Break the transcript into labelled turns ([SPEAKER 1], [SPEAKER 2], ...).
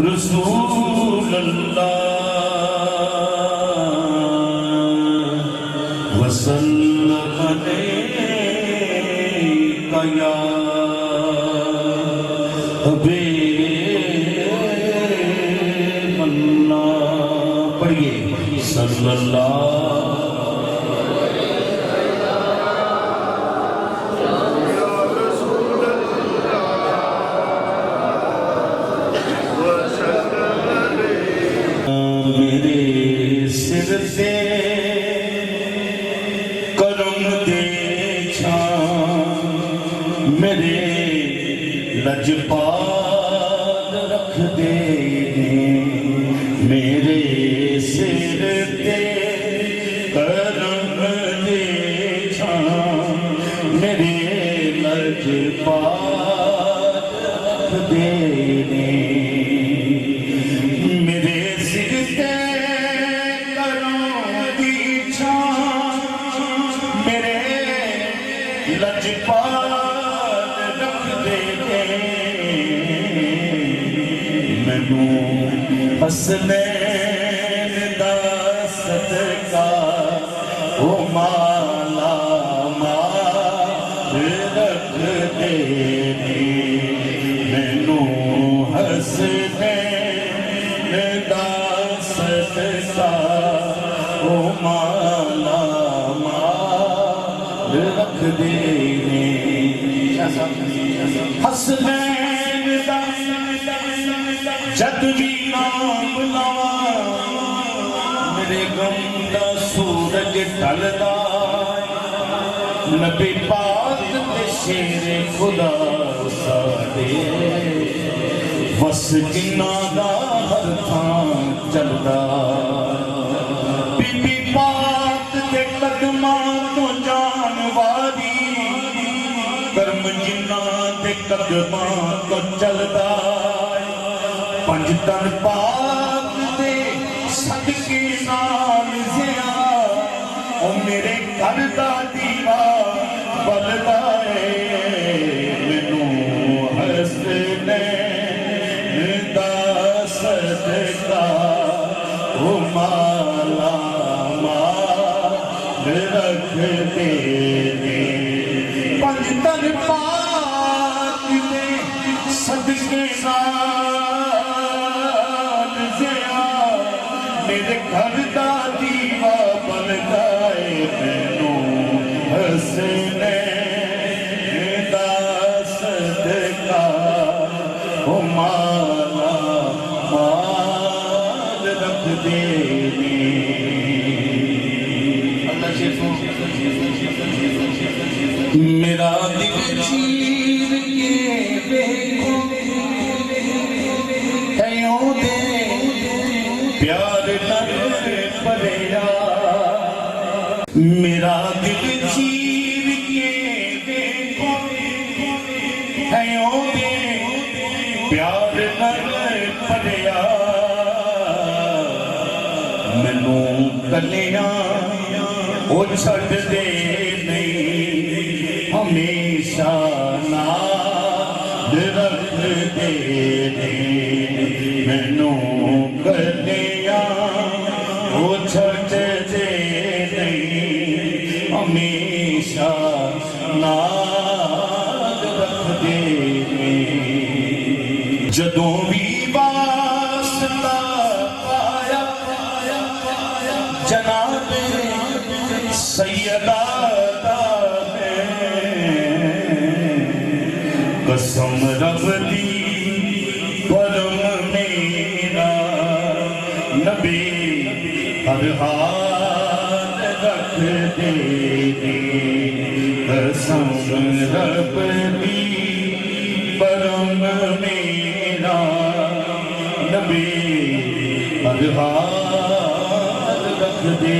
[SPEAKER 1] रसूल अल्लाह वसल्लम अलैका या हबीब अल्लाह। पढ़िए सल्लल्लाहु से करम दे छां मेरे लजपाल रख दे मेरे सिर ते करम दे छां मेरे लजपाल रख दे मेरे सिर ते लजपाल रख दे मैनू हसनैन दा सदका ओ माला माल रख दे मैनू हसनैन दा सदका ओ माला माल रख दे हसनैन दा जद भी नाम लावां मेरे गम दा सूरज ढलदा नबी पाक ते शेरे खुदा साडे वस जिन्ना दा हर थां चलदा बीबी पाक दे कदमां तो जान वारी कर्म जिन्ना दे कदमां तो चलदा पंज तन पाक दे सदके नाल जिया ओ मेरे घर दा दीवा बलदा है मैनू हसनैन दा सदका ओ माला माल रख दे पंज तन पाक दे सदके नाल जिया मेरे घर दा दीवा बलदा है मैनू हसनैन दा सदका ओ माला माल रख दे मेरा दिल चीर के देखो कयों दे प्यार नर परेया मेरा दिल चीर के देखो कयों दे प्यार नर परेया मैनू कलियां ओ छड़ दे हमेशा नाल रख दे मैनू कलियां ओ छड़ दे हमेशा नाल रख दे जदों भी वास्ता पाया जनाब सैयदा कसम रब दी परम मेरा नबी हर हाल रख दे कसम रब दी परम मेरा नबी हर हाल रख दे